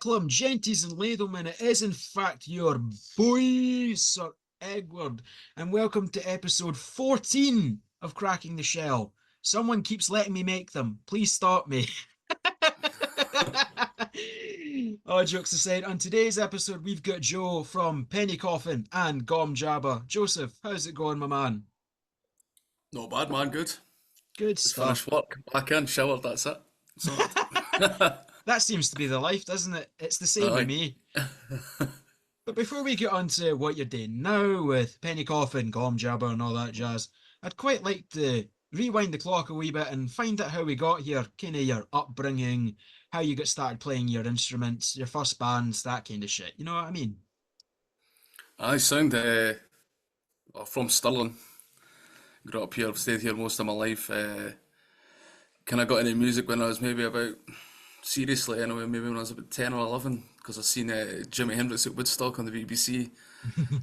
Reclam, genties and ladlemen, it is in fact your boy, Sir Edward, and welcome to episode 14 of Cracking the Shell. Someone keeps letting me make them. Please stop me. Oh, jokes aside, on today's episode, we've got Joe from Coffin and Gom Jabbar. Joseph, how's it going, my man? Not bad, man. Good. Good Just stuff. finished work, back in, showered. That's it. Sorted. That seems to be the life, doesn't it? It's the same with Aye. me. But before we get on to what you're doing now with Penny Coffin, Gom Jabbar, and all that jazz, I'd quite like to rewind the clock a wee bit and find out how we got here, kind of your upbringing, how you got started playing your instruments, your first bands, that kind of shit. You know what I mean? I sound from Stirling. Grew up here, I've stayed here most of my life. Kind of got into music when I was maybe about, seriously anyway, maybe when I was about 10 or 11, because I seen Jimi Hendrix at Woodstock on the BBC.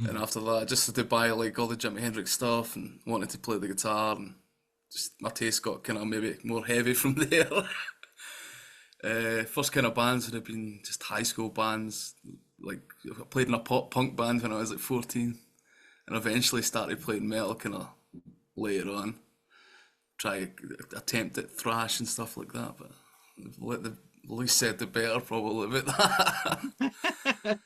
And after that, I just had to buy like all the Jimi Hendrix stuff and wanted to play the guitar. And just my taste got kind of maybe more heavy from there. First kind of bands would have been just high school bands. Like I played in a pop punk band when I was like 14, and eventually started playing metal kind of later on. Try attempt at thrash and stuff like that, but let the least said the better probably about that.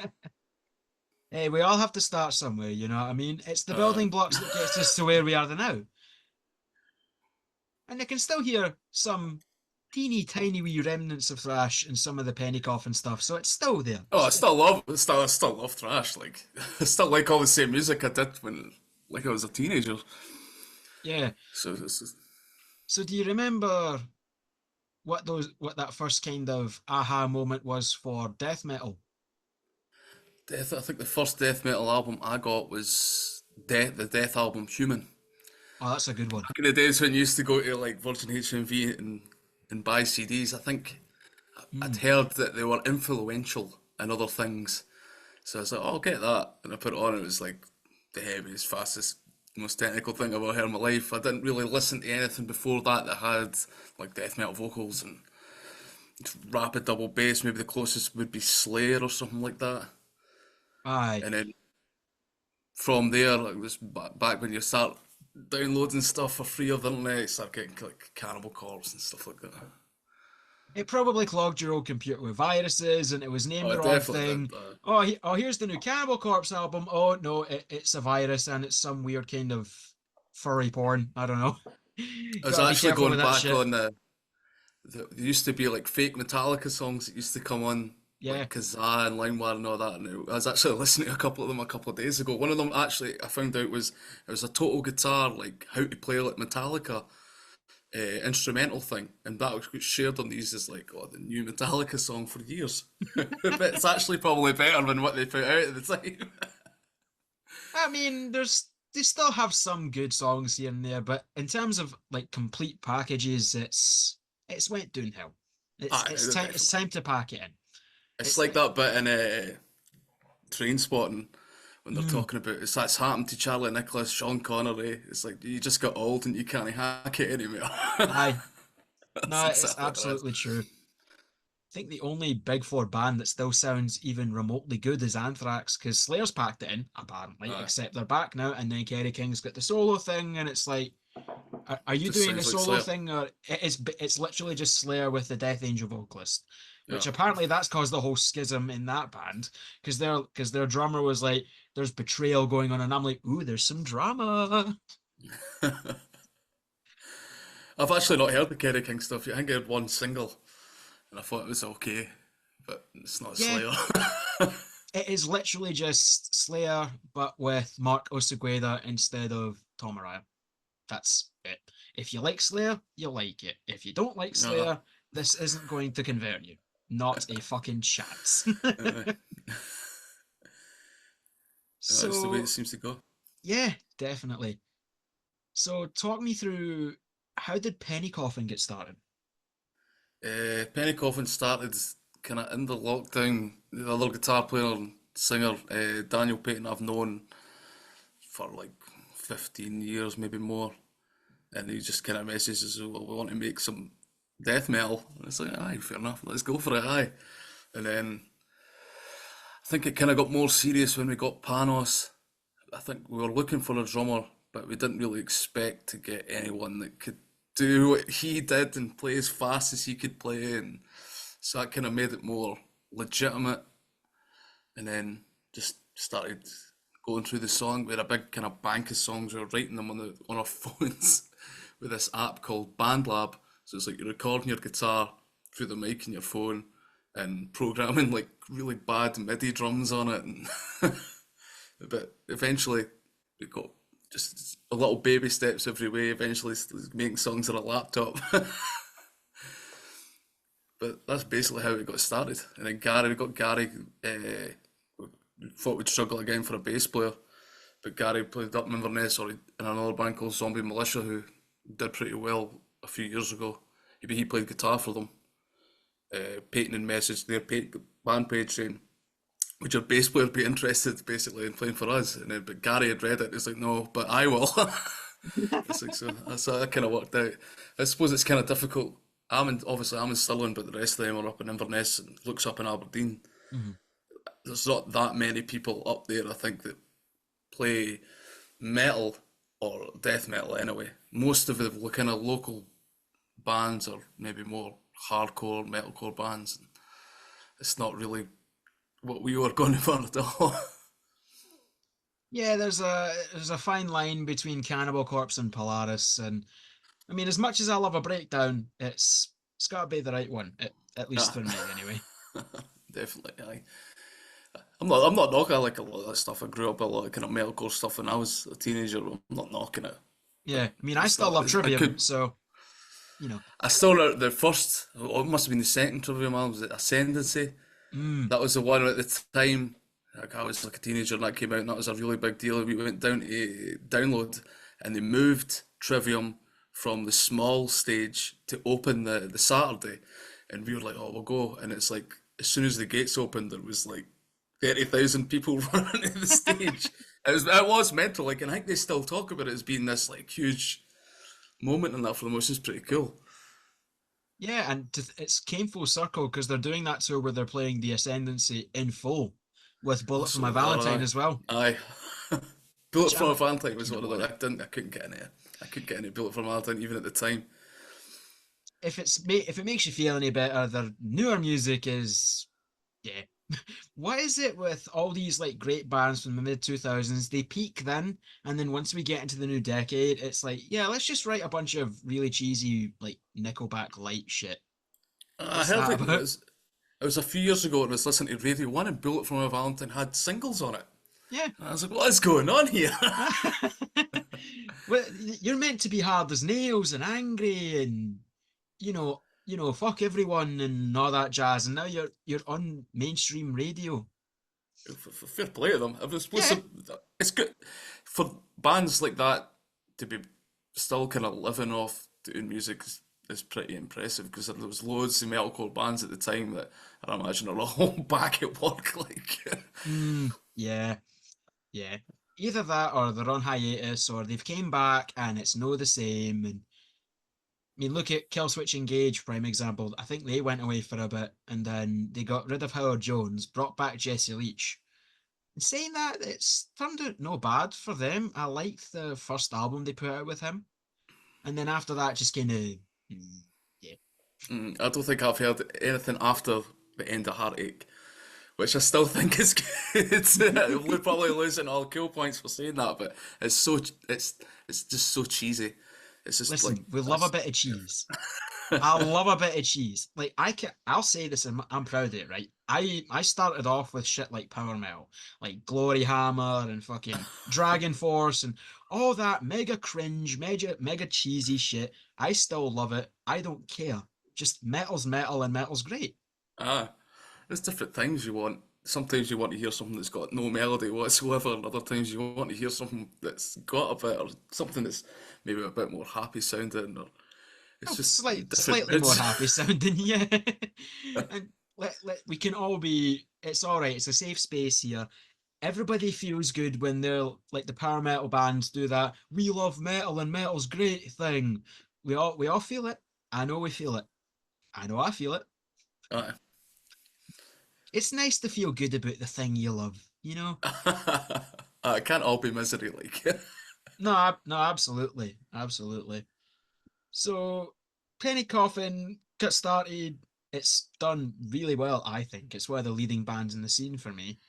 Hey, we all have to start somewhere, you know what I mean? It's the uh, building blocks that gets us to where we are now. And I can still hear some teeny tiny wee remnants of thrash in some of the penny coffin stuff, so it's still there. oh, I still love thrash. Like I still like all the same music I did when like I was a teenager. Yeah. So it's So do you remember what that first kind of aha moment was for death metal? death. I think the first death metal album I got was the Death album Human. Oh, that's a good one. Back in the days when you used to go to like Virgin HMV and buy CDs, I think I'd Mm. heard that they were influential in other things. So I was like, oh, I'll get that. And I put it on, and it was like the heaviest, fastest, most technical thing I've ever heard in my life. I didn't really listen to anything before that that had like death metal vocals and rapid double bass. Maybe the closest would be Slayer or something like that. Aye. And then from there, like this back when you start downloading stuff for free off the internet, you start getting like Cannibal Corpse and stuff like that. It probably clogged your old computer with viruses and it was named Oh, the it wrong definitely did. thing. Oh, here's the new Cannibal Corpse album. Oh, no, it's a virus and it's some weird kind of furry porn. I don't know. I was Gotta be actually careful going with that back shit. on there used to be like fake Metallica songs that used to come on Yeah. like Kazaa and LimeWire and all that. And I was actually listening to a couple of them a couple of days ago. One of them actually I found out was it was a total guitar like how to play like Metallica instrumental thing, and that was shared on these as like the new Metallica song for years. But it's actually probably better than what they put out at the time. I mean, they still have some good songs here and there, but in terms of like complete packages, it's went downhill. It's Ah, it's time it's definitely. time to pack it in. It's It's like that bit in Train Spotting when they're mm, talking about that's happened to Charlie Nicholas, Sean Connery. It's like you just got old and you can't hack it anymore. aye. That's No, it's exactly what it is. absolutely true. I think the only Big Four band that still sounds even remotely good is Anthrax, because Slayer's packed it in, apparently, Aye. except they're back now, and then Kerry King's got the solo thing, and it's like, are you Just doing a sounds like solo Slayer. thing, or it's literally just Slayer with the Death Angel vocalist, Yeah. which apparently that's caused the whole schism in that band, because their drummer was like, there's betrayal going on, and I'm like, ooh, there's some drama. I've actually not heard the Kerry King stuff yet. I think I heard one single and I thought it was okay, but it's not Yeah, Slayer. it is literally just Slayer, but with Mark Osegueda instead of Tom Araya. That's it. If you like Slayer, you like it. If you don't like uh, Slayer, this isn't going to convert you. Not a fucking chance. uh, that's the way it So, seems to go. yeah, definitely. So, talk me through how did Penny Coffin get started? Penny Coffin started kind of in the lockdown. The other guitar player and singer, Daniel Payton, I've known for like 15 years, maybe more. And he just kind of messages, well, we want to make some death metal. And it's like, aye, fair enough, let's go for it, aye. And then think it kind of got more serious when we got Panos. I think we were looking for a drummer, but we didn't really expect to get anyone that could do what he did and play as fast as he could play, and so that kind of made it more legitimate. And then just started going through the song. We had a big kind of bank of songs. We were writing them on our phones with this app called BandLab. So it's like you're recording your guitar through the mic in your phone and programming like really bad MIDI drums on it. And but eventually we got just a little baby steps every way. Eventually making songs on a laptop. But that's basically how it got started. And then we got Gary. We thought we'd struggle again for a bass player, but Gary played up in Inverness or in another band called Zombie Militia, who did pretty well a few years ago. He played guitar for them. Peyton and messaged their band page saying, "Would your bass player be interested, basically, in playing for us?" And then, but Gary had read it. He's like, "No, but I will." It's like, so that's how that kind of worked out. I suppose it's kind of difficult. Obviously I'm in Stirling, but the rest of them are up in Inverness and Luke's up in Aberdeen. Mhm. There's not that many people up there, I think, that play metal or death metal anyway. Most of the kind of local bands are maybe more hardcore metalcore bands. And it's not really what we were going for at all. Yeah, there's a fine line between Cannibal Corpse and Polaris, and I mean, as much as I love a breakdown, it's got to be the right one, at least Ah, for me, anyway. definitely. I'm not knocking. I like a lot of that stuff. I grew up with a lot of kind of metalcore stuff when I was a teenager. I'm not knocking it, but Yeah, I mean, I it's still not. love I Trivium, could. so you know. I still know the first. Or it must have been the second Trivium album. Was it Ascendancy? Mm, That was the one at the time. Like I was like a teenager and that came out, and that was a really big deal. We went down to download, and they moved Trivium from the small stage to open the Saturday, and we were like, "Oh, we'll go." And it's like as soon as the gates opened, there was like 30,000 people running to the stage. It was mental. Like, and I think they still talk about it as being this like huge moment in that for them, which is pretty cool. yeah, and it's came full circle because they're doing that tour where they're playing the Ascendancy in full with Bullet for My Also, they are, Valentine as well. aye. Bullet Which from I'm a Valentine was fucking one of on the. it. I couldn't get any. I couldn't get any Bullet from a Valentine even at the time. If it makes you feel any better, their newer music is yeah. What is it with all these like great bands from the mid 2000s? They peak then, and then once we get into the new decade, it's like, yeah, let's just write a bunch of really cheesy like Nickelback light shit. I What's heard that it about? was it was a few years ago and I was listening to Radio One and Bullet from a Valentine had singles on it. Yeah. And I was like, what is going on here? Well, you're meant to be hard as nails and angry and fuck everyone and all that jazz, and now you're on mainstream radio. Fair play to them. I was supposed Yeah, to. It's good for bands like that to be still kind of living off doing music is pretty impressive because there was loads of metalcore bands at the time that I imagine are all back at work. Like, yeah, yeah. Either that or they're on hiatus or they've came back and it's no the same. And I mean, look at Killswitch Engage, prime example. I think they went away for a bit and then they got rid of Howard Jones, brought back Jesse Leach. And saying that, it's turned out no bad for them. I liked the first album they put out with him. And then after that, just kind of, yeah. I don't think I've heard anything after the end of Heartache, which I still think is good. We're probably losing all kill points for saying that, but it's just so cheesy. It's just like Listen, we love a that's bit of cheese. I love a bit of cheese. Like I'll say this, and I'm proud of it, right? I started off with shit like Power Metal, like Glory Hammer and fucking Dragon Force and all that mega cringe, mega cheesy shit. I still love it. I don't care. Just metal's metal and metal's great. ah, there's different things you want. Sometimes you want to hear something that's got no melody whatsoever, and other times you want to hear something that's got a bit, or something that's maybe a bit more happy sounding, or it's Oh, just different slightly more moods. happy sounding, yeah. And we can all be. It's all right. It's a safe space here. Everybody feels good when they're like the power metal bands do that. We love metal and metal's great thing. We all feel it. I know we feel it. I know I feel it. Aye. it's nice to feel good about the thing you love, you know? It can't all be misery, like. No, no, absolutely, absolutely. So, Penny Coffin got started. It's done really well, I think. It's one of the leading bands in the scene for me.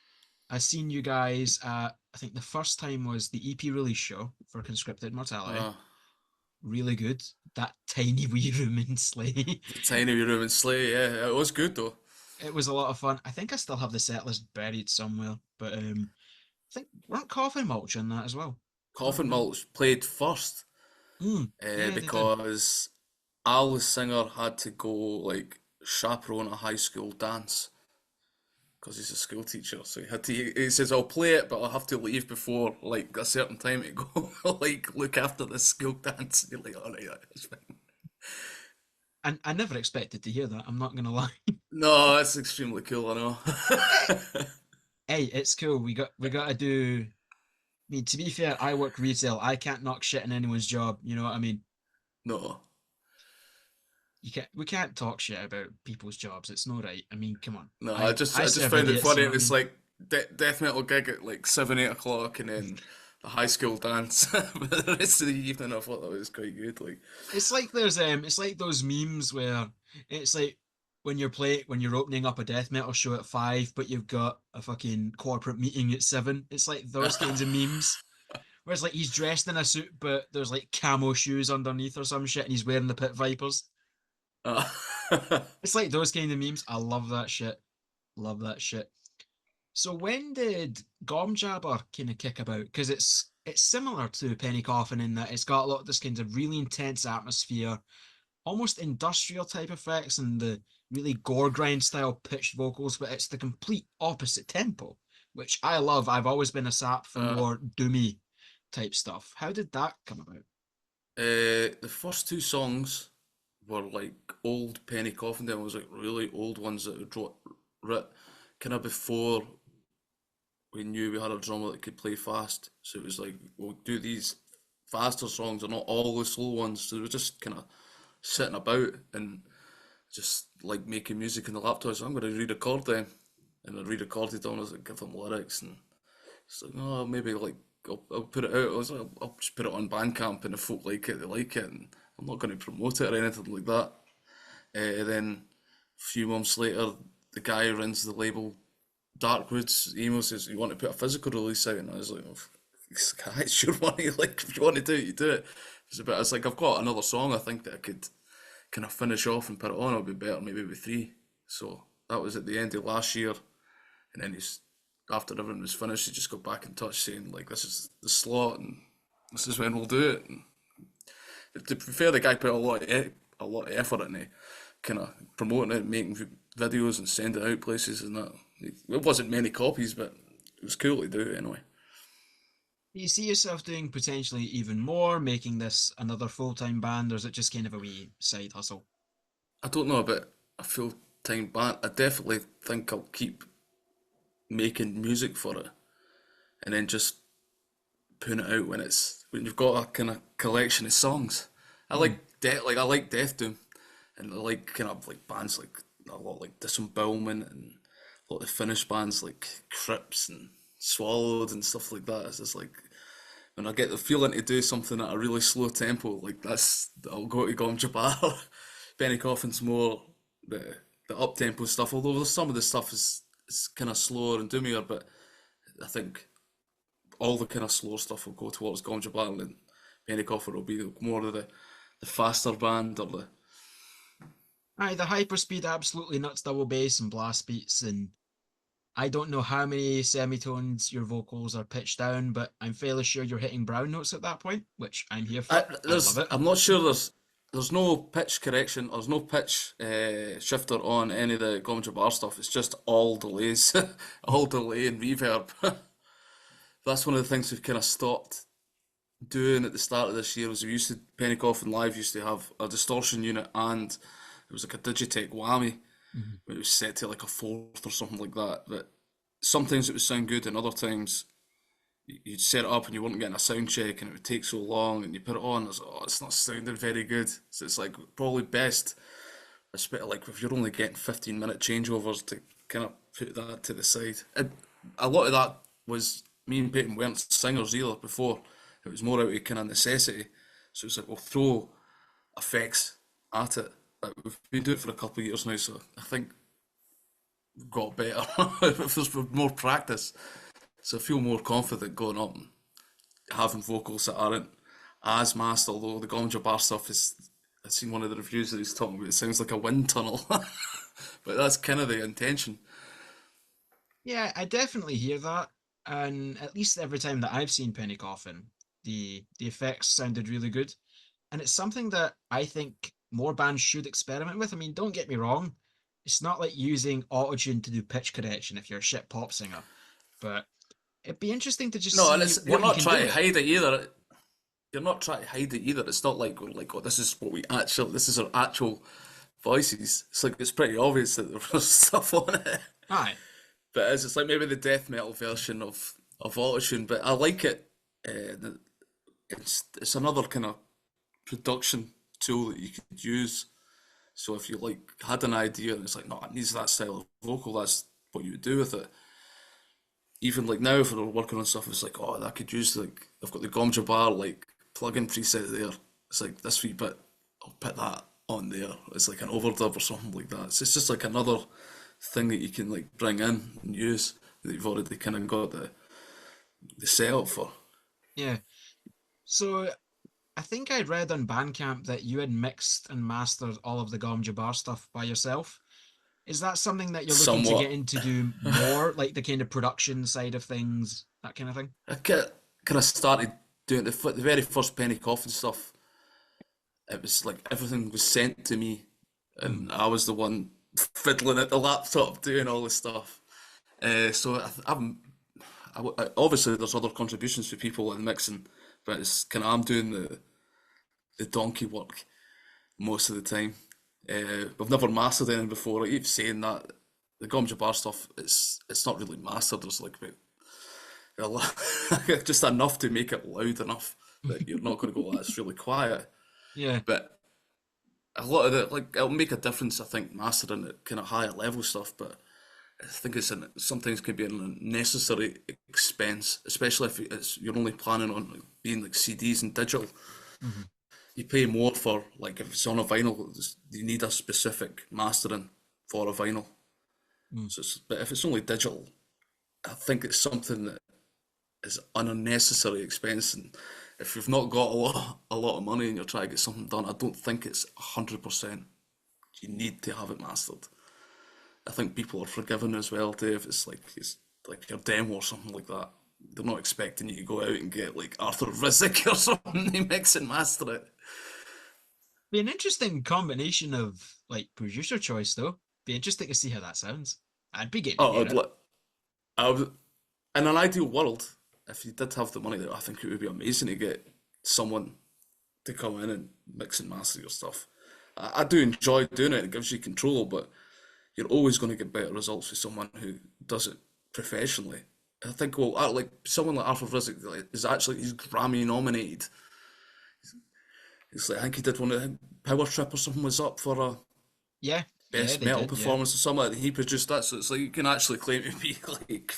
I've seen you guys at, I think the first time was the EP release show for Conscripted Mortality. uh, Really good. That tiny wee room in Slay. the tiny wee room in Slay, yeah, it was good though. It was a lot of fun. I think I still have the set list buried somewhere, but I think weren't Coffin Mulch in that as well? Can't Coffin remember. Mulch played first, Yeah, they did. because Al, the singer, had to go like chaperone a high school dance because he's a school teacher. So he had to. He says, "I'll play it, but I'll have to leave before like a certain time to go like look after the school dance." You're like, "All right, that's fine." And I never expected to hear that. I'm not gonna lie. No, that's extremely cool. I Eh, know. hey, it's cool. We got to do. I mean, to be fair, I work retail. I can't knock shit in anyone's job. You know what I mean? No, You can't. We can't talk shit about people's jobs. It's not right. I mean, come on. no. I I just I I just serve found it idiots. You funny. know It what I was mean? like death metal gig at like 7, 8 o'clock, and then the high school dance for the rest of the evening. I thought that was quite good. Like, It's like those memes where it's like when you're opening up a death metal show at 5, but you've got a fucking corporate meeting at 7. It's like those kinds of memes. Where it's like he's dressed in a suit, but there's like camo shoes underneath or some shit, and he's wearing the pit vipers. uh, It's like those kind of memes. I love that shit. Love that shit. So when did Gom Jabbar kind of kick about? Because it's similar to Penny Coffin in that it's got a lot of this kind of really intense atmosphere, almost industrial type effects, and the really gore grind style pitched vocals, but it's the complete opposite tempo, which I love. I've always been a sap for uh, more doomy type stuff. How did that come about? the first two songs were like old Penny Coffin demos, like really old ones that were writ kind of before we knew we had a drummer that could play fast. So it was like we'll do these faster songs, or not all the slow ones. So we were just kind of sitting about and just like making music in the laptop. So I'm going to re-record them, and I re-recorded them. I was like, give them lyrics, and it's like, oh, maybe like I'll put it out. I was like, I'll just put it on Bandcamp, and if folk like it, they like it, and I'm not going to promote it or anything like that. Then a few months later, the guy who runs the label Darkwoods email says, "You want to put a physical release out?" And I was like, "Oh, guys, sure money. Like, if you want to do it, you do it." It's like I've got another song I think that I could kind of finish off and put it on. It'll be better maybe with three. So that was at the end of last year, and then he's after everything was finished, he just got back in touch saying like, "This is the slot, and this is when we'll do it." And to be fair, the guy put a lot of effort in it, kind of promoting it, making videos and sending it out places and that. It wasn't many copies, but it was cool to do it anyway. Do you see yourself doing potentially even more, making this another full-time band, or is it just kind of a wee side hustle? I don't know about a full time band. I definitely think I'll keep making music for it, and then just putting it out when you've got a kind of collection of songs. I Hmm. like I like Death Doom, and I like kind of like bands like a lot like Disembowelment, and a lot of Finnish bands like Crips and Swallowed and stuff like that. It's just like when I get the feeling to do something at a really slow tempo, like that's I'll go to Gom Jabbar. Benny Coffin's more the up tempo stuff, although some of the stuff is kind of slower and doomier, but I think all the kind of slower stuff will go towards Gom Jabbar, and Benny Coffin will be more of the faster band or the Aye, the hyperspeed absolutely nuts double bass and blast beats, and I don't know how many semitones your vocals are pitched down, but I'm fairly sure you're hitting brown notes at that point, which I'm here for. I love it. I'm not sure there's no pitch correction or there's no pitch shifter on any of the Gom Jabbar stuff. It's just all delays, all delay and reverb. That's one of the things we've kind of stopped doing at the start of this year. Was we used to Penny Coffin Live used to have a distortion unit, and it was like a Digitech whammy, Mhm. but it was set to like a fourth or something like that. But sometimes it would sound good, and other times you'd set it up and you weren't getting a sound check, and it would take so long, and you put it on, it's like, oh, it's not sounding very good. So it's like probably best, like if you're only getting 15-minute changeovers, to kind of put that to the side. And a lot of that was me and Peyton weren't singers either before. It was more out of kind of necessity. So it's like we'll throw effects at it. But we've been doing it for a couple of years now, so I think we've got better. If there's more practice. So I feel more confident going up and having vocals that aren't as mastered, although the Gom Jabbar stuff is, I've seen one of the reviews that he's talking about, it sounds like a wind tunnel. But that's kind of the intention. Yeah, I definitely hear that. And at least every time that I've seen Penny Coffin, the effects sounded really good. And it's something that I think more bands should experiment with. I mean, don't get me wrong, it's not like using autotune to do pitch correction if you're a shit pop singer, but it'd be interesting to just No, and see it's you're what you not can do trying with to it. hide it either. You're not trying to hide it either. It's not like we're like, oh, this is our actual voices. It's like it's pretty obvious that there's stuff on it. Aye, But it's like maybe the death metal version of autotune. But I like it. It's another kind of production tool that you could use. So if you like had an idea and it's like, no, it needs that style of vocal, that's what you would do with it. Even like now, if we're working on stuff, it's like, oh, I could use like I've got the Gom Jabbar like plugin preset there. It's like this wee bit, I'll put that on there. It's like an overdub or something like that. So it's just like another thing that you can like bring in and use that you've already kind of got the setup for. yeah. So I think I read on Bandcamp that you had mixed and mastered all of the Gom Jabbar stuff by yourself. Is that something that you're looking to get Somewhat. into do more, like the kind of production side of things, that kind of thing? I kind of started doing the very first Penny Coffin stuff. It was like everything was sent to me, Mm. and I was the one fiddling at the laptop doing all this stuff. So obviously there's other contributions for people in mixing, but it's kind of I'm doing the donkey work most of the time. We've never mastered anything before. I keep saying that the Gom Jabbar stuff, it's not really mastered. There's like just enough to make it loud enough that you're not going to go, oh, that's really quiet. Yeah. But a lot of it, like, it'll make a difference, I think, mastering it kind of higher level stuff. But I think sometimes can be an unnecessary expense, especially if you're only planning on like, being like CDs and digital. Mhm. You pay more for like if it's on a vinyl, you need a specific mastering for a vinyl. Mm. But if it's only digital, I think it's something that is an unnecessary expense. And if you've not got a lot of money and you're trying to get something done, I don't think it's 100%. You need to have it mastered. I think people are forgiven as well, Dave. It's like your demo or something like that. They're not expecting you to go out and get like Arthur Rizek or something to mix and master it. Be an interesting combination of like producer choice though. Be interesting to see how that sounds. I'd be game to Oh, hear it. I would, in an ideal world, if you did have the money there, I think it would be amazing to get someone to come in and mix and master your stuff. I do enjoy doing it. It gives you control, but you're always going to get better results with someone who does it professionally. I think, well, like someone like Arthur Rizek is actually he's Grammy nominated. It's like I think he did one of Power Trip or something was up for a Yeah, yeah, best they metal did, yeah. performance or something. Like that. He produced that, so it's like you can actually claim to be like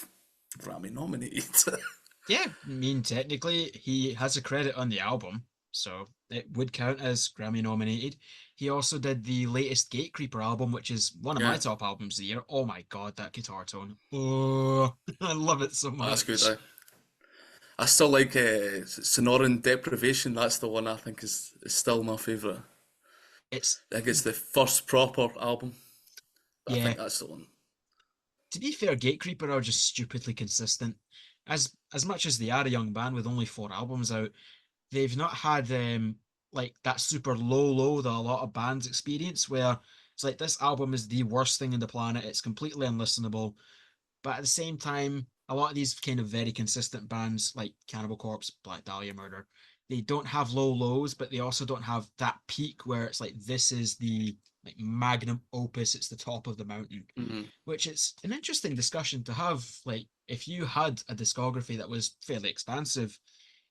Grammy nominated. Yeah, I mean technically he has a credit on the album, so it would count as Grammy nominated. He also did the latest Gatecreeper album, which is one of my Yeah, top albums of the year. Oh my god, that guitar tone. Oh, I love it so that's good. much. I still like Sonoran Deprivation. That's the one I think is still my favourite. It's I think it's the first proper album. I yeah, think that's the one. to be fair, Gatecreeper are just stupidly consistent. As much as they are a young band with only 4 albums out, they've not had like that super low that a lot of bands experience where it's like this album is the worst thing in the planet. It's completely unlistenable. But at the same time, a lot of these kind of very consistent bands like Cannibal Corpse, Black Dahlia Murder, they don't have low lows, but they also don't have that peak where it's like this is the like magnum opus, it's the top of the mountain. Hmm. Which it's an interesting discussion to have. Like, if you had a discography that was fairly expansive,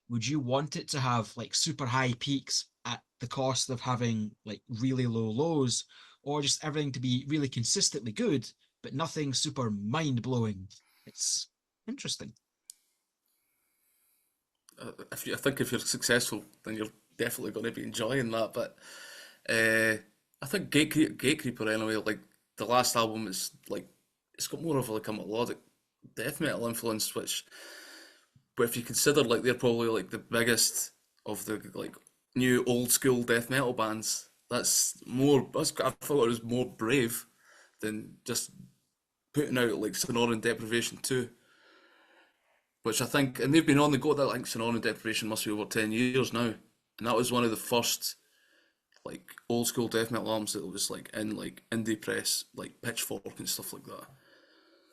would you want it to have like super high peaks at the cost of having like really low lows, or just everything to be really consistently good, but nothing super mind blowing. It's interesting. I think if you're successful, then you're definitely going to be enjoying that. But I think Gatekeeper anyway, like the last album is like it's got more of like a melodic death metal influence, which, but if you consider like they're probably like the biggest of the like new old school death metal bands, that's more. I thought it was more brave than just putting out like Sonoran Deprivation 2, which I think, and they've been on the go. That I think Sonoran Deprivation must be over 10 years now, and that was one of the first like old school death metal albums that was like in like indie press, like Pitchfork and stuff like that.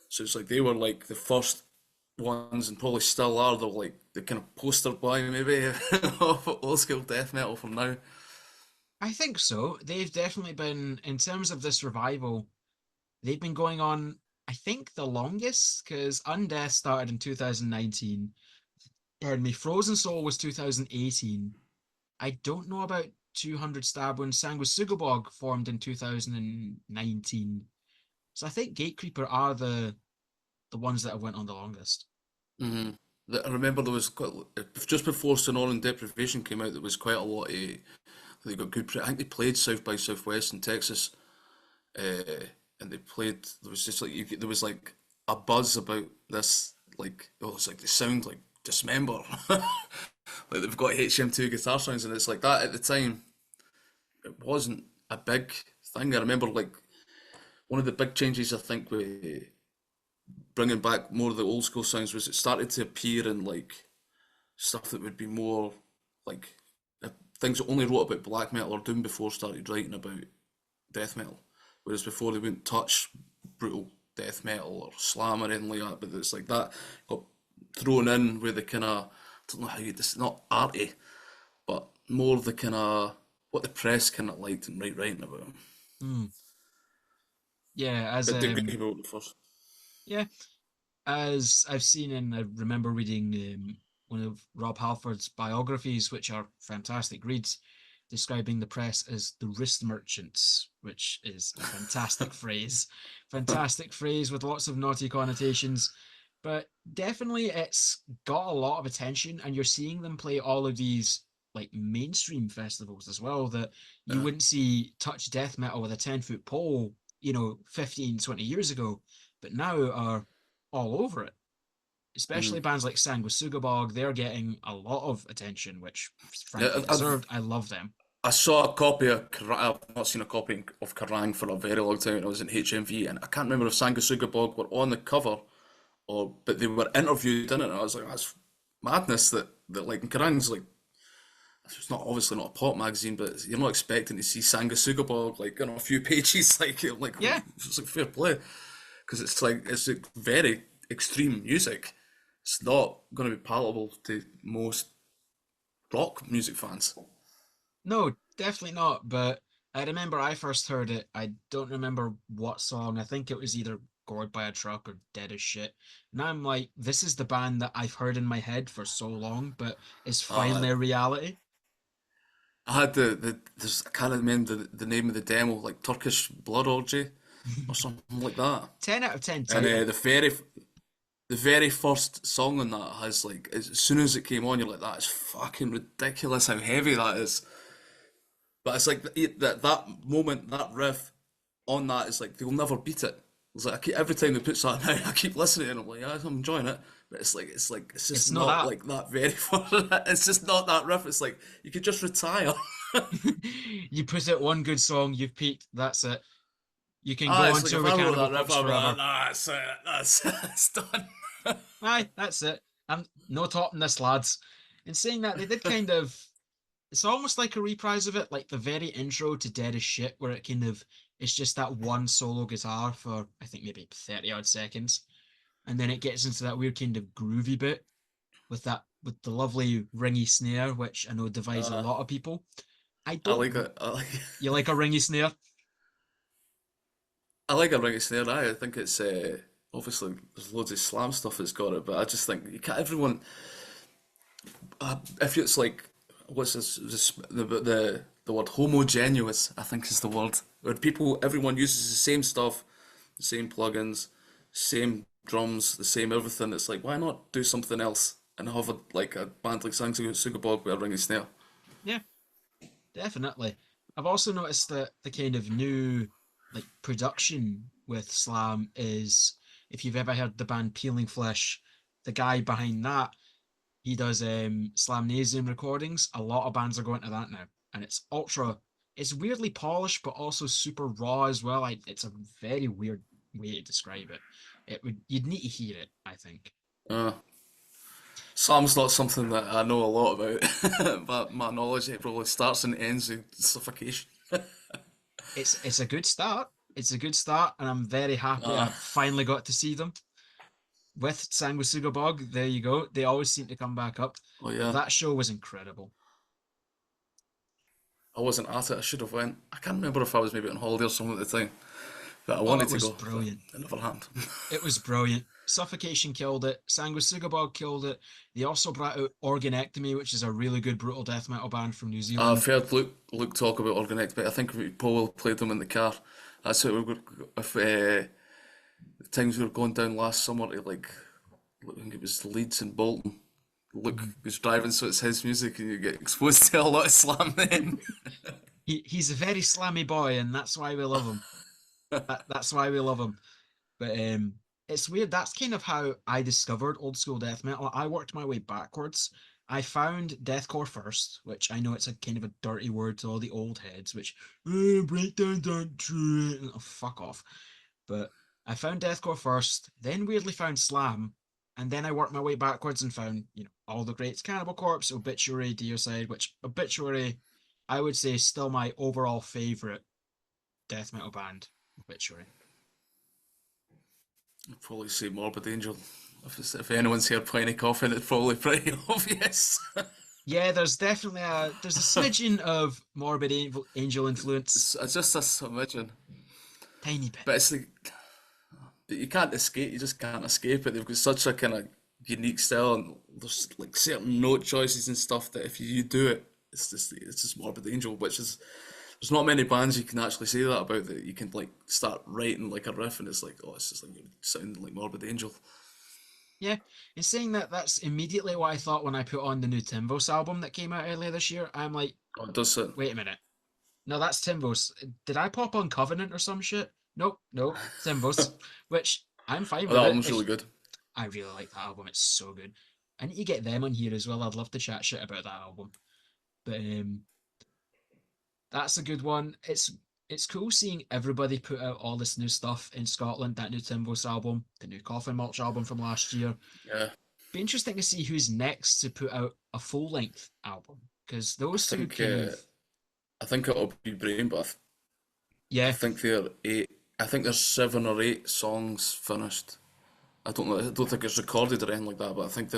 So it's like they were like the first ones, and probably still are. They're like the kind of poster boy maybe of old school death metal from now. I think so. They've definitely been, in terms of this revival, they've been going on, I think, the longest, because Undeath started in 2019. Pardon me, Frozen Soul was 2018. I don't know about 200 Stab when Sanguisugabog formed in 2019. So I think Gatekeeper are the ones that have went on the longest. hmm I remember there was quite, just before Sonoran Deprivation came out, there was quite a lot of. They got good. I think they played South by Southwest in Texas, and they played. There was just like there was like a buzz about this. Like oh, it's like they sound like Dismember. Like they've got HM2 guitar sounds, and it's like that at the time. It wasn't a big thing. I remember like one of the big changes I think with bringing back more of the old school sounds was it started to appear in like stuff that would be more like things that only wrote about black metal or doom before started writing about death metal. Whereas before they wouldn't touch brutal death metal or slam or anything like that. But it's like that got thrown in with the kind of, I don't know how you, this is not arty, but more the kind of what the press kind of liked and writing about them. Hmm. Yeah, as But they came out first. yeah, as I've seen and I remember reading one of Rob Halford's biographies, which are fantastic reads, describing the press as the wrist merchants, which is a fantastic phrase. Fantastic phrase with lots of naughty connotations. But definitely it's got a lot of attention, and you're seeing them play all of these like mainstream festivals as well that you Uh, wouldn't see touch death metal with a 10-foot pole, 15, 20 years ago, but now are all over it. Especially mhm. bands like Sanguisugabog, they're getting a lot of attention, which Yeah, frankly deserved. I love them. I saw a copy of I've not seen a copy of Kerrang for a very long time when I was in HMV, and I can't remember if Sanguisuga Bog were on the cover or but they were interviewed in it, and I was like, that's madness that like Kerrang's like it's not obviously not a pop magazine, but you're not expecting to see Sanguisuga Bog like on a few pages, like Yeah, it's like fair play because it's like very extreme music. It's not going to be palatable to most rock music fans. no, definitely not. But I remember I first heard it. I don't remember what song. I think it was either Gored by a Truck or Dead as Shit. And I'm like, this is the band that I've heard in my head for so long, but it's Uh, finally a reality. I had there's I can't remember the name of the demo, like Turkish Blood Orgy or something like that. 10 out of 10 And title. the very first song on that has like as soon as it came on, you're like, that is fucking ridiculous how heavy that is. But it's like that moment, that riff on that is like they'll never beat it. It's like every time they put something out, I keep listening and I'm like, yeah, I'm enjoying it. But it's It's just not not that. like that very far. It's just not that riff. It's like you could just retire. You put out one good song, you've peaked, that's it. You can Ah, go it's on like tour if with I wrote Cannibal that riff, Corpse I'd be like, forever. nah, that's it, that's done. Aye, that's it. I'm no topping this, lads. In saying that, they did kind of. It's almost like a reprise of it, like the very intro to Dead as Shit, where it kind of it's just that one solo guitar for I think maybe 30 odd seconds, and then it gets into that weird kind of groovy bit with the lovely ringy snare, which I know divides a Uh, lot of people. I I don't. like it. I like You like a ringy snare? I like a ring snare. I think it's obviously there's loads of slam stuff that's got it, but I just think you can't. Everyone, if it's like what's this the word homogeneous, I think is the word where people everyone uses the same stuff, same plugins, same drums, the same everything. It's like, why not do something else and have a band like Sugabog with a ringing snare? Yeah, definitely. I've also noticed that the kind of new like production with slam is, if you've ever heard the band Peeling Flesh, the guy behind that, he does Slamnasium recordings. A lot of bands are going to that now, and it's ultra. It's weirdly polished, but also super raw as well. It's a very weird way to describe it. You'd need to hear it, I think. Uh, Slam's not something that I know a lot about, but my knowledge it probably starts and ends with suffocation. It's a good start. It's a good start, and I'm very happy Uh, I finally got to see them with Sanguisuga Bog. There you go. They always seem to come back up, oh but yeah, that show was incredible. I wasn't at it. I should have went. I can't remember if I was maybe on holiday or something at the time, but I Oh, wanted it to was go, but brilliant. it never happened. It was brilliant. Suffocation killed it. Sanguisuga Bog killed it. They also brought out Organectomy, which is a really good brutal death metal band from New I've Zealand. heard Luke talk about Organex, but I think Paul played them in the car. That's what we were. If the times we were going down last summer to I think it was Leeds and Bolton. Luke Mhm. was driving, so it's his music, and you get exposed to a lot of slam then. He's a very slammy boy, and that's why we love him. That's why we love him. But it's weird. That's kind of how I discovered old school death metal. I worked my way backwards. I found deathcore first, which I know it's a kind of a dirty word to all the old heads, which breakdowns aren't true. Oh, fuck off. But I found deathcore first, then weirdly found slam, and then I worked my way backwards and found, all the greats: Cannibal Corpse, Obituary, Deicide, which Obituary, I would say, is still my overall favorite death metal band. Obituary. I'd probably say Morbid Angel. If anyone's here playing a Coffin, it's probably pretty obvious. Yeah, there's a smidgen of Morbid Angel influence, It's just a submission, tiny bit. but it's like you can't escape. You just can't escape it. They've got such a kind of unique style, and there's like certain note choices and stuff that if you do it, it's just Morbid Angel, which is there's not many bands you can actually say that about, that you can like start writing like a riff and it's like, oh, it's just like you're sounding like Morbid Angel. Yeah, in saying that, that's immediately what I thought when I put on the new Timvos album that came out earlier this year. I'm like, Oh, it does it. wait a minute, no, that's Timvos. Did I pop on Covenant or some shit? Nope, nope, Timvos. Which I'm fine Oh, that with it. album's really good. I really like that album. It's so good. I need to get them on here as well. I'd love to chat shit about that album. But that's a good one. It's cool seeing everybody put out all this new stuff in Scotland. That new Timvos album, the new Coffin Mulch album from last year. Yeah, Be interesting to see who's next to put out a full length album, because I those two think kind of, I think it'll be Brain, but I yeah, think they're eight. I think there's 7 or 8 songs finished. I don't know. I don't think it's recorded or anything like that, but I think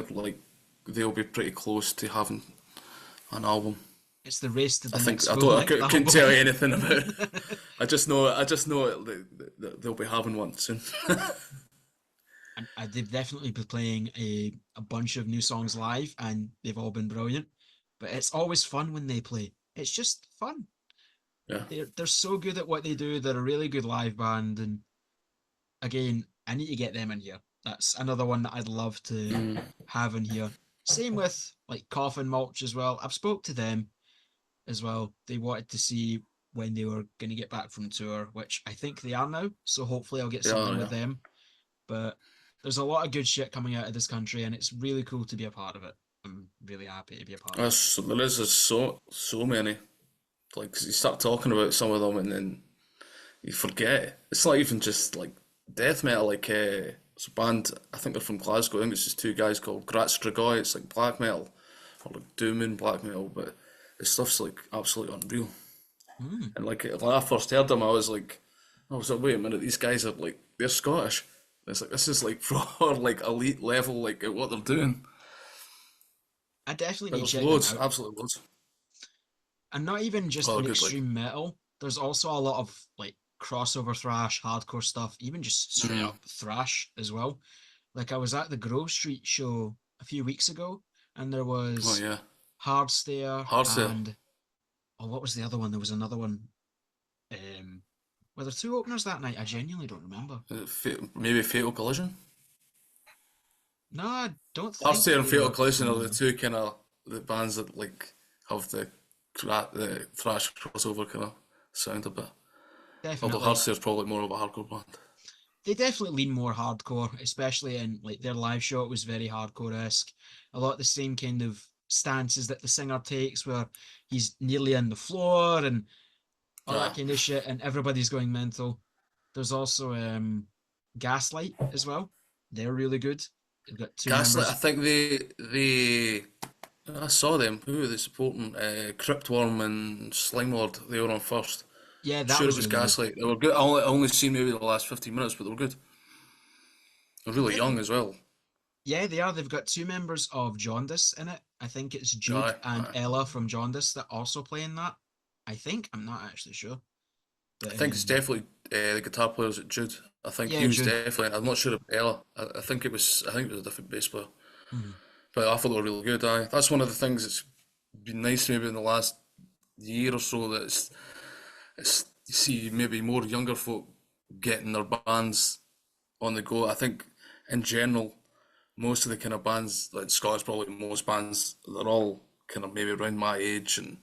they'll be pretty close to having an album. it's the race to I the think next I full don't. length Couldn't tell album. you anything about it. I just know. They'll be having one soon. They've definitely been playing a bunch of new songs live, and they've all been brilliant. But it's always fun when they play. It's just fun. Yeah. They're so good at what they do. They're a really good live band, and again, I need to get them in here. That's another one that I'd love to Mm. have in here. Same with like Coffin Mulch as well. I've spoke to them as well. They wanted to see when they were going to get back from tour, which I think they are now. So hopefully I'll get Yeah. something with Yeah. them. But there's a lot of good shit coming out of this country, and it's really cool to be a part of it. I'm really happy to be a part of it. There's so many. Like 'cause you start talking about some of them and then you forget. It's not even just like death metal. Like it's a band. I think they're from Glasgow. I think it's just 2 guys called Grat Strigoi. It's like black metal or like doom and black metal, but the stuff's like absolutely unreal. Mm. And like when I first heard them, I was like, wait a minute, these guys are like they're Scottish. It's like this is like proper like elite level like at what they're doing. I definitely But need to there's check them loads, out. absolutely loads. And not even just Oh, in good like. extreme metal. There's also a lot of like crossover thrash, hardcore stuff, even just straight Mm. up thrash as well. Like I was at the Grove Street show a few weeks ago, and there Oh was yeah, Hardstare hard sell. and, oh, what was the other one? There was another one. Um, Were there two openers that night? I genuinely don't remember. Maybe Fatal Collision. No, I don't Arctic think and they Fatal were Collision are the on. two kind of the bands that like have the thrash crossover kind of sound a bit. Although Definitely. Heartseer's probably more of a hardcore band. They definitely lean more hardcore, especially in like their live show. It was very hardcore-esque. A lot of the same kind of stances that the singer takes, where he's nearly on the floor and all that Ah, kind of shit, and everybody's going mental. There's also Gaslight as well. They're really good. They've got two Gaslight. I members. think they I saw them. Who were they supporting? Cryptworm and Slime Lord. They were on first. Yeah, I'm that sure it was was really good. Gaslight. They were good. I only seen maybe the last 15 minutes, but they were good. They're really Yeah, young as well. yeah, they are. They've got two members of Jaundice in it. I think it's Jude Aye, and aye. Ella from Jaundice that also play in that. I think. I'm not actually sure. But I think it's definitely the guitar player's at Jude. I think yeah, he was Jude. definitely. I'm not sure of Ella. I think it was. I think it was a different bass player. Mhm. But I thought they were really good. Aye, that's one of the things that's been nice maybe in the last year or so. That it's you see maybe more younger folk getting their bands on the go. I think in general, most of the kind of bands like Scottish, probably most bands, they're all kind of maybe around my age, and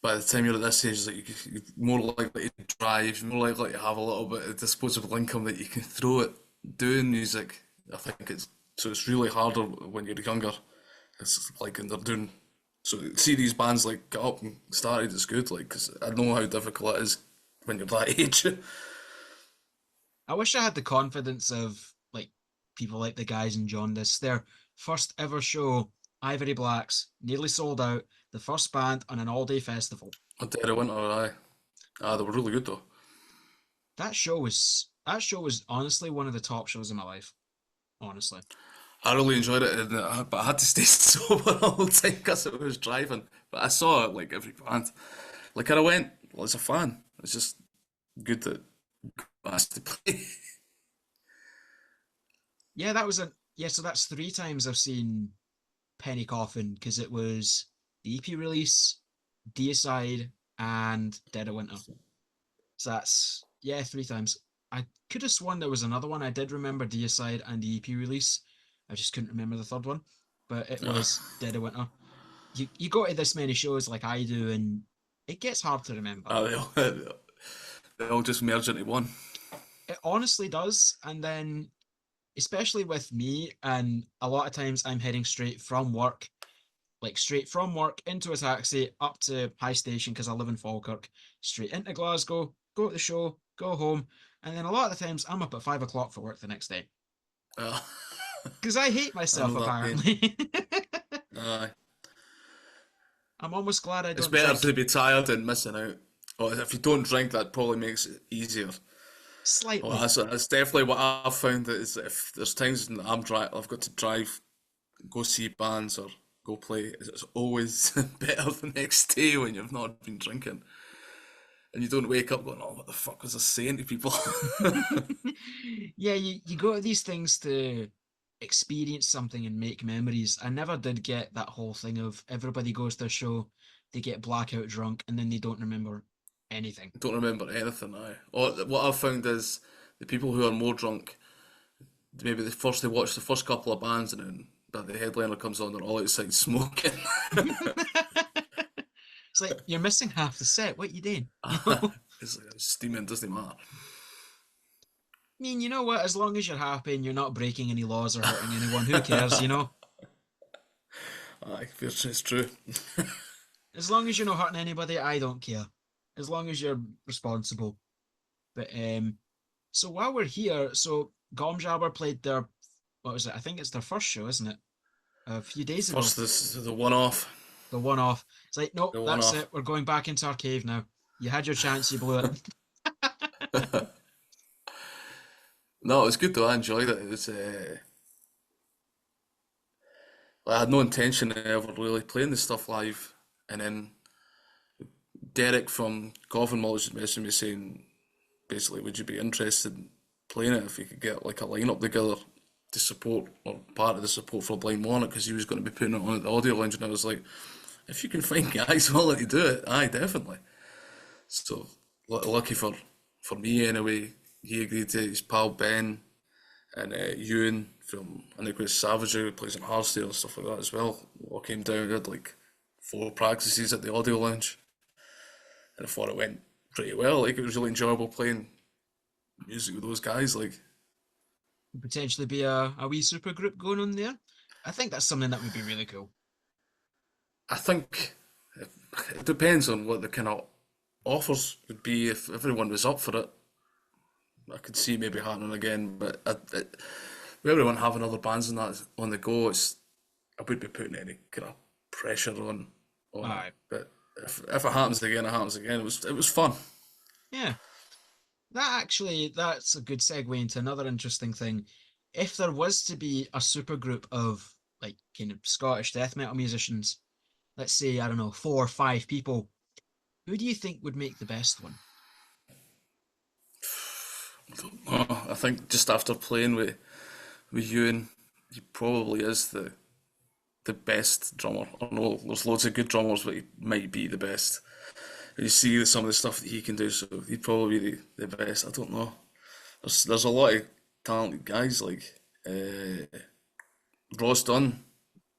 by the time you're at this age, like you're more likely to drive, you're more likely to have a little bit of disposable income that you can throw at doing music. I think it's so it's really harder when you're younger. It's like and they're doing so. See these bands like get up and started. It's good, like because I know how difficult it is when you're that age. I wish I had the confidence of like people like the guys in Jaundice. Their first ever show, Ivory Blacks, nearly sold out. The first band on an all-day festival. A Dead of Winter, aye. Ah, they were really good though. That show was honestly one of the top shows in my life. Honestly. I really enjoyed it, but I had to stay sober all the time because I was driving. But I saw it like every band. Like I went, well, as a fan, it's just good that I asked to play. Yeah, that was a yeah, so that's three times I've seen Penny Coffin because it was the EP release, Deicide, and Dead of Winter. So that's yeah, three times. I could have sworn there was another one. I did remember Deicide and the EP release. I just couldn't remember the third one. But it was Dead of Winter. You go to this many shows like I do, and it gets hard to remember. Ah, they all just merge into one. It honestly does. And then, especially with me, and a lot of times I'm heading straight from work, like straight from work into a taxi up to High Station because I live in Falkirk, straight into Glasgow, go to the show, go home, and then a lot of the times I'm up at 5 o'clock for work the next day Ah, because I hate I myself know that pain. apparently. Aye. I'm almost glad I It's don't better drink to be tired than missing out. Or if you don't drink, that probably makes it easier. Well, slightly. that's definitely what I've found is if there's times when I've got to drive, go see bands or go play, it's always better the next day when you've not been drinking. And you don't wake up going, oh, what the fuck was I saying to people? Yeah, you go to these things to experience something and make memories. I never did get that whole thing of everybody goes to a show, they get blackout drunk, and then they don't remember anything. Don't remember anything now. Or what I've found is the people who are more drunk, maybe they watch the first couple of bands and then but the headliner comes on, they're all outside smoking. It's like you're missing half the set. What you doing? You know? I It's like steaming, doesn't matter. mean, you know what? As long as you're happy and you're not breaking any laws or hurting anyone, who cares? You know? Aye, it's true. As long as you're not hurting anybody, I don't care. As long as you're responsible. But so while we're here, so Gom Jabbar played their what was it? I think it's their first show, isn't it? A few days ago. First, this the one off. The one off. It's like, nope, The one that's off. it. We're going back into our cave now. You had your chance, you blew it. No, it was good though. I enjoyed it. It was. I had no intention of ever really playing this stuff live, and then Derek from Coffin was messaging me saying, basically, would you be interested in playing it if you could get like a lineup together to support or part of the support for Blind Monarch because he was going to be putting it on at the audio lounge, and I was like, if you can find guys willing to do it, aye, definitely. So lucky for for me anyway, he agreed to his pal Ben and Ewan from, I think it was Savage who plays in Hardstyle and stuff like that as well. All came down, we had like 4 practices at the audio lounge, and I thought it went pretty well. Like it was really enjoyable playing music with those guys. Like Potentially be a wee super group going on there. I think that's something that would be really cool. I think it depends on what the kind of offers would be if everyone was up for it. I could see maybe happening again, but with everyone having other bands and that on the go, I wouldn't be putting any kind of pressure on it. Aye. But if it happens again, it happens again. It was fun. Yeah. That's a good segue into another interesting thing. If there was to be a super group of like kind of Scottish death metal musicians, let's say, I don't know, 4 or 5 people, who do you think would make the best one? I think just after playing with Ewan, he probably is the best drummer. I know there's loads of good drummers, but he might be the best. You see some of the stuff that he can do, so he'd probably be the best. I don't know. There's a lot of talented guys like Ross Dunn,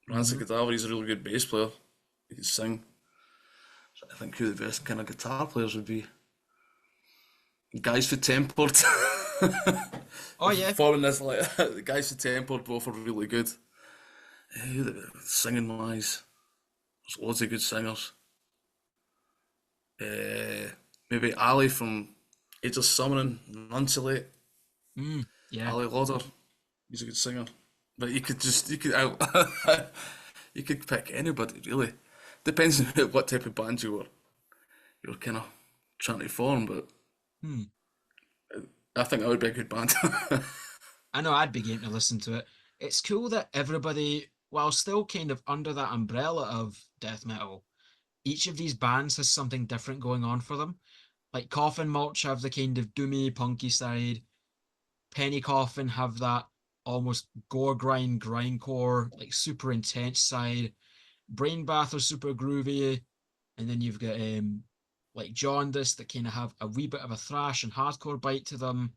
Rancid Hmm. Cadaver. He's a really good bass player. He can sing. So I think who the best kind of guitar players would be. Guys for Tempered. Oh yeah, Following this, like the guys for Tempered, both are really good. Singing wise, there's loads of good singers. Uh, Maybe Ali from Age of Summoning, Nunculate. mm, yeah. Ali Lauder, he's a good singer. But you could pick anybody really. Depends on what type of band you were kind of trying to form. But Hmm. I think that would be a good band. I know I'd be game to listen to it. It's cool that everybody, while still kind of under that umbrella of death metal, each of these bands has something different going on for them. Like Coffin Mulch have the kind of doomy, punky side. Penny Coffin have that almost gore grind, grindcore, like super intense side. Brain Bath are super groovy, and then you've got like Jaundice that kind of have a wee bit of a thrash and hardcore bite to them.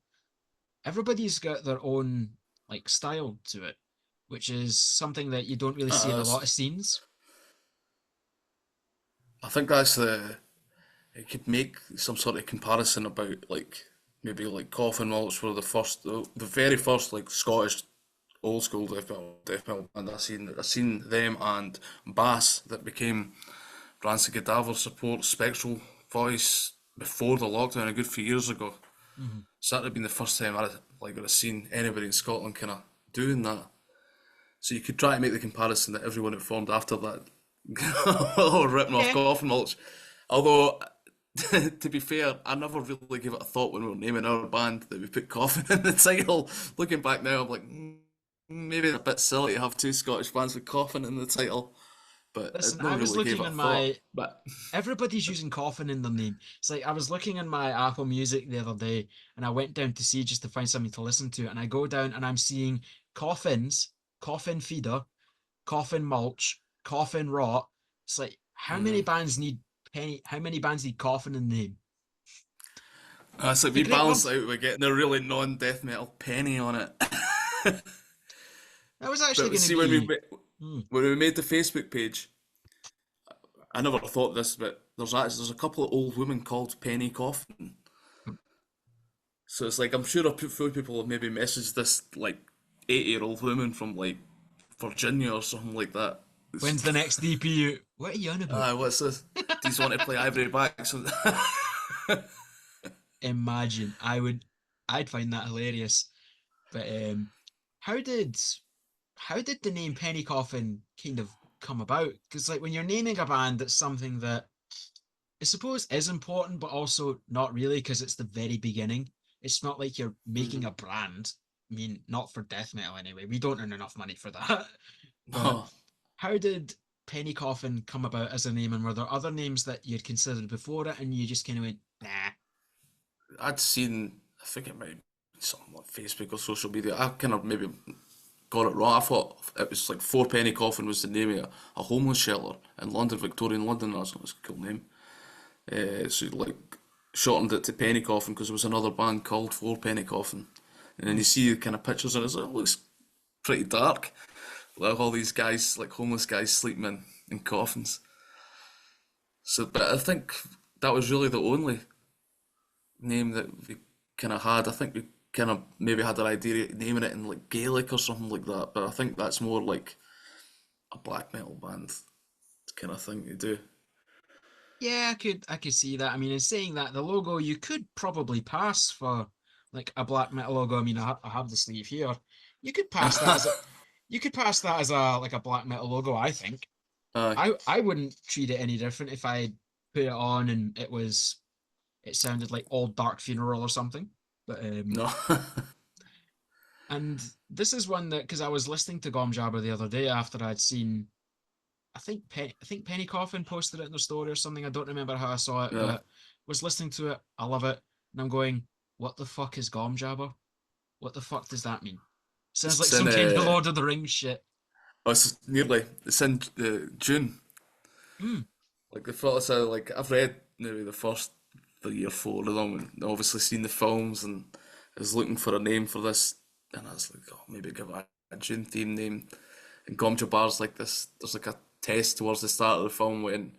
Everybody's got their own like style to it, which is something that you don't really see in a lot of That's, scenes. I think that's the. It could make some sort of comparison about like maybe like Coffin Waltz were the very first like Scottish old school death metal band I seen them and Bass that became Rancid Cadaver support Spectral Voice before the lockdown a good few years ago. Mhm. So that would have been the first time I'd seen anybody in Scotland kind of doing that. So you could try to make the comparison that everyone that formed after that were ripping off Yeah, Coffin Mulch. Although, to be fair, I never really gave it a thought when we were naming our band that we put Coffin in the title. Looking back now, I'm like, maybe it's a bit silly to have 2 Scottish bands with Coffin in the title, but I listen, I never was really gave looking it a on thought. my But everybody's using Coffin in their name. It's like I was looking in my Apple Music the other day and I went down to see just to find something to listen to. And I go down and I'm seeing Coffins, Coffin Feeder, Coffin Mulch, Coffin Rot. It's like how many bands need Coffin in the name? it's like It's a we great word. balanced out with getting a really non-death metal penny on it. That was actually But going to see, be hmm, when we made the Facebook page, I never thought this, but there's a couple of old women called Penny Coffin. So it's like I'm sure a few people have maybe messaged this like 80-year-old woman from like Virginia or something like that. when's the next DPU? What are you on about? What's this? Do you want to play Ivory Backs? Imagine I'd find that hilarious. But how did how did the name Penny Coffin kind of come about? Because like when you're naming a band, it's something that I suppose is important, but also not really because it's the very beginning. It's not like you're making a brand. I mean, not for death metal anyway. We don't earn enough money for that. But Oh, how did Penny Coffin come about as a name, and were there other names that you'd considered before it, and you just kind of went, nah? I'd seen, I think it might be something like Facebook or social media. I kind of maybe got it wrong. I thought it was like Four Penny Coffin was the name of a homeless shelter in London, Victorian London. That's a cool name. So like shortened it to Penny Coffin because there was another band called For Penny Coffin. And then Hmm. you see the kind of pictures and it's like, it looks pretty dark. Like all these guys, like homeless guys sleeping in coffins. So, but I think that was really the only name that we kind of had. I think we kind of maybe had an idea of naming it in like Gaelic or something like that, but I think that's more like a black metal band kind of thing to do. Yeah, I could see that. I mean, in saying that, the logo you could probably pass for like a black metal logo. I mean, I have the sleeve here. You could pass that as a you could pass that as a like a black metal logo, I think. Aye, I wouldn't treat it any different if I put it on and it sounded like Old Dark Funeral or something. But no. and this is one that because I was listening to Gom Jabbar the other day after I'd seen I think Penny Coffin posted it in their story or something. I don't remember how I saw it, Yeah, but was listening to it. I love it, and I'm going, "What the fuck is Gom Jabbar? What the fuck does that mean?" Sounds like it's in some kind of Lord of the Rings shit. it's in June. Hmm. Like the first, like I've read maybe the first 3 or 4 of them, and obviously seen the films, and I was looking for a name for this, and I was like, oh, maybe give it a June theme name. And Gom Jabbar's like this. There's like a test towards the start of the film when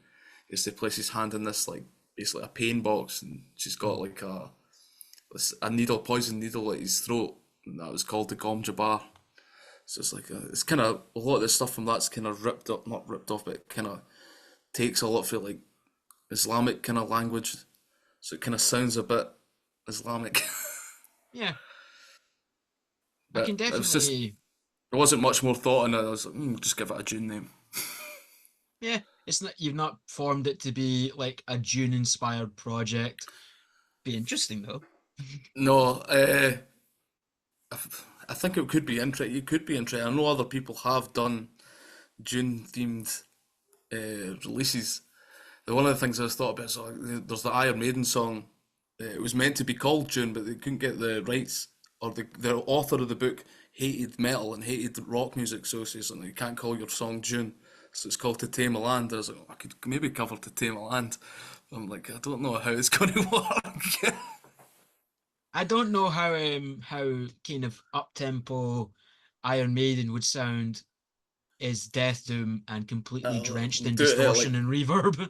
he has to place his hand in this like basically a pain box, and she's got Hmm. like a needle, poison needle at his throat, and that was called the Gom Jabbar. So it's like it's kind of a lot of the stuff from that's kind of ripped up, not ripped off, but kind of takes a lot for like Islamic kind of language, so it kind of sounds a bit Islamic. Yeah, I can But it was just definitely. there wasn't much more thought in it. I was like, just give it a June name. Yeah, it's not you've not formed it to be like a Dune inspired project. Be interesting though. No, I think it could be interesting. It could be interesting. I know other people have done June themed releases. One of the things I was thought about is there's the Iron Maiden song. It was meant to be called June, but they couldn't get the rights, or the author of the book hated metal and hated rock music, so he says, you can't call your song June. So it's called To Tame a Land. I was like, I could maybe cover To Tame a Land. I'm like, I don't know how it's going to work. I don't know how kind of up tempo Iron Maiden would sound is Death Doom and completely drenched We'll in do it at distortion like and reverb.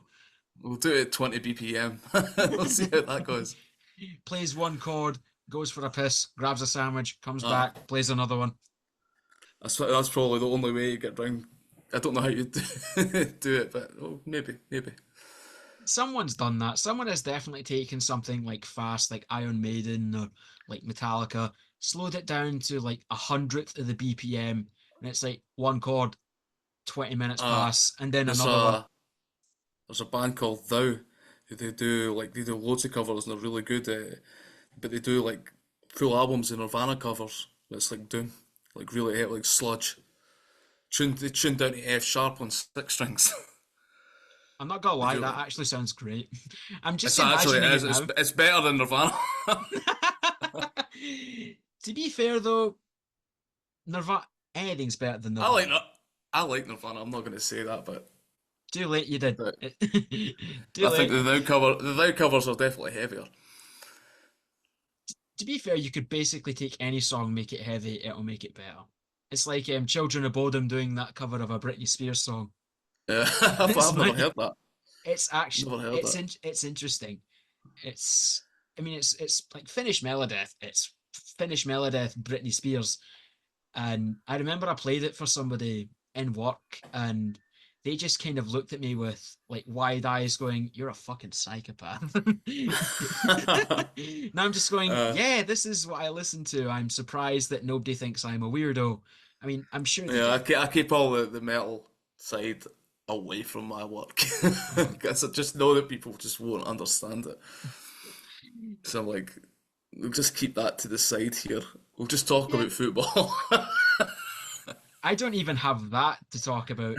we'll do it at 20 BPM. We'll see how that goes. Plays one chord, goes for a piss, grabs a sandwich, comes Uh, back, plays another one. that's probably the only way you get round. I don't know how you do it, but maybe. Someone's done that. Someone has definitely taken something like fast, like Iron Maiden or like Metallica, slowed it down to like 100th of the BPM, and it's like one chord, 20 minutes Uh, pass, and then there's another one. a band called Thou who they do loads of covers and they're really good. But they do like full albums of Nirvana covers. It's like Doom, like really like sludge. They tuned down to F sharp on 6 strings. I'm not gonna They lie, do that like actually sounds great. I'm just it's actually it imagining it is. now. It's better than Nirvana. To be fair though, Nirvana anything's better than I like Nirvana. that. I like Nirvana. I'm not going to say that, Too late, you did. but Too I think late. the Thou covers are definitely heavier. To be fair, you could basically take any song, make it heavy, it'll make it better. It's like Children of Bodom doing that cover of a Britney Spears song. It's I've never like heard that. it's actually Never heard that. it's interesting. It's I mean it's like Finnish Melodeath. It's Finnish Melodeath, Britney Spears. And I remember I played it for somebody in work, and they just kind of looked at me with like wide eyes, going, "You're a fucking psychopath." Now I'm just going, uh, "Yeah, this is what I listen to. I'm surprised that nobody thinks I'm a weirdo." I mean, I'm sure they yeah, do. I keep all the metal side away from my work because I just know that people just won't understand it. So I'm like, we'll just keep that to the side here. We'll just talk Yeah, about football. I don't even have that to talk about,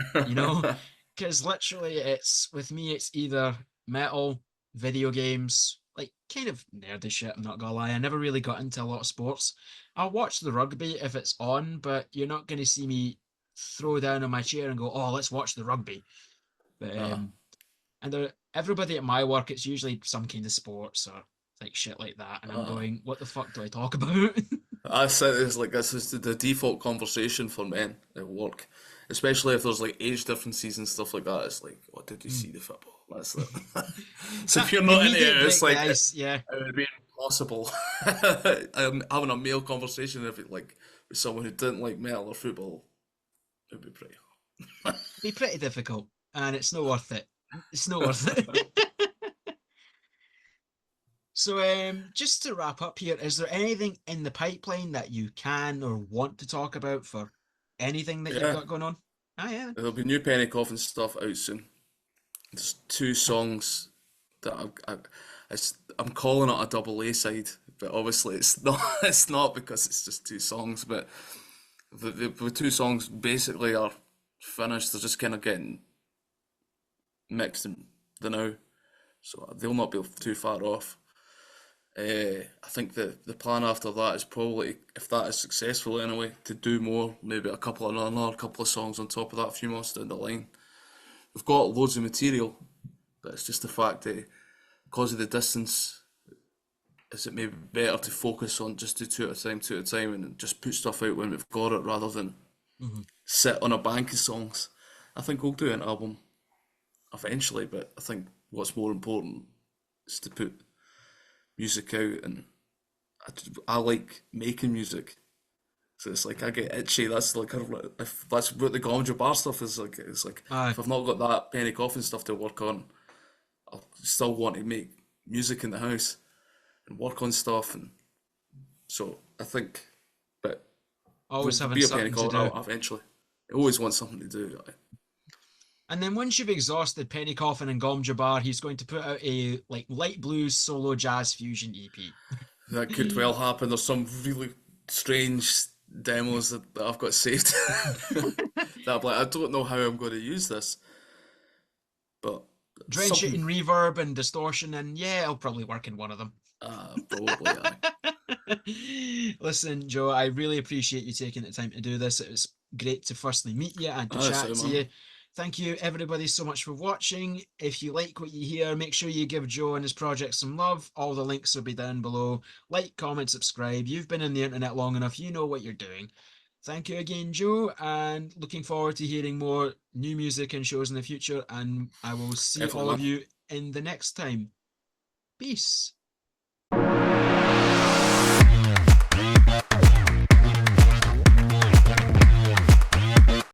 because literally it's with me, it's either metal, video games, like kind of nerdy shit. I'm not gonna lie, I never really got into a lot of sports. I'll watch the rugby if it's on, but you're not gonna see me throw down on my chair and go, "Oh, let's watch the rugby." But uh, and everybody at my work, it's usually some kind of sports or like shit like that, and I'm Uh, going, what the fuck do I talk about? I said it's like this is the default conversation for men at work, especially if there's like age differences and stuff like that. It's like, what did you see the football? That's it. So if That you're not into immediate it, it's break the like ice, yeah. it would be impossible. Having a male conversation if it like with someone who didn't like metal or football, it would be pretty Be pretty difficult, and it's not worth it. It's not worth it. So, just to wrap up here, is there anything in the pipeline that you can or want to talk about for anything that you've yeah. got going on? Ah, yeah. There'll be new Penny Coffin stuff out soon. There's two songs that I'm calling it a double A side, but obviously it's not. It's not because it's just two songs. But the two songs basically are finished. They're just kind of getting mixed in the now, so they'll not be too far off. I think the plan after that is probably, if that is successful anyway, to do more, maybe another couple of songs on top of that a few months down the line. We've got loads of material, but it's just the fact that because of the distance, is it maybe better to focus on just do two at a time, and just put stuff out when we've got it rather than Mhm. sit on a bank of songs. I think we'll do an album eventually, but I think what's more important is to put music out, and I like making music. So it's like I get itchy. That's like if that's what the Gom Jabbar stuff is like. It's like Aye. if I've not got that Penny Coffin stuff to work on, I'll still want to make music in the house and work on stuff. And so I think, but Always there'll having be a Penny something to Coffin do. eventually. I always want something to do. And then once you've exhausted Penny Coffin and Gom Jabbar, he's going to put out a like light blues solo jazz fusion EP. That could well happen. There's some really strange demos that I've got saved that I'm like, I don't know how I'm going to use this, but Drench it something, in reverb and distortion, and yeah, it'll probably work in one of them. probably, aye. Listen, Joe, I really appreciate you taking the time to do this. It was great to firstly meet you and to So chat to man. you. Thank you, everybody, so much for watching. If you like what you hear, make sure you give Joe and his project some love. All the links will be down below. Like, comment, subscribe. You've been on the internet long enough. You know what you're doing. Thank you again, Joe, and looking forward to hearing more new music and shows in the future. And I will see all Definitely, of man. you in the next time. Peace.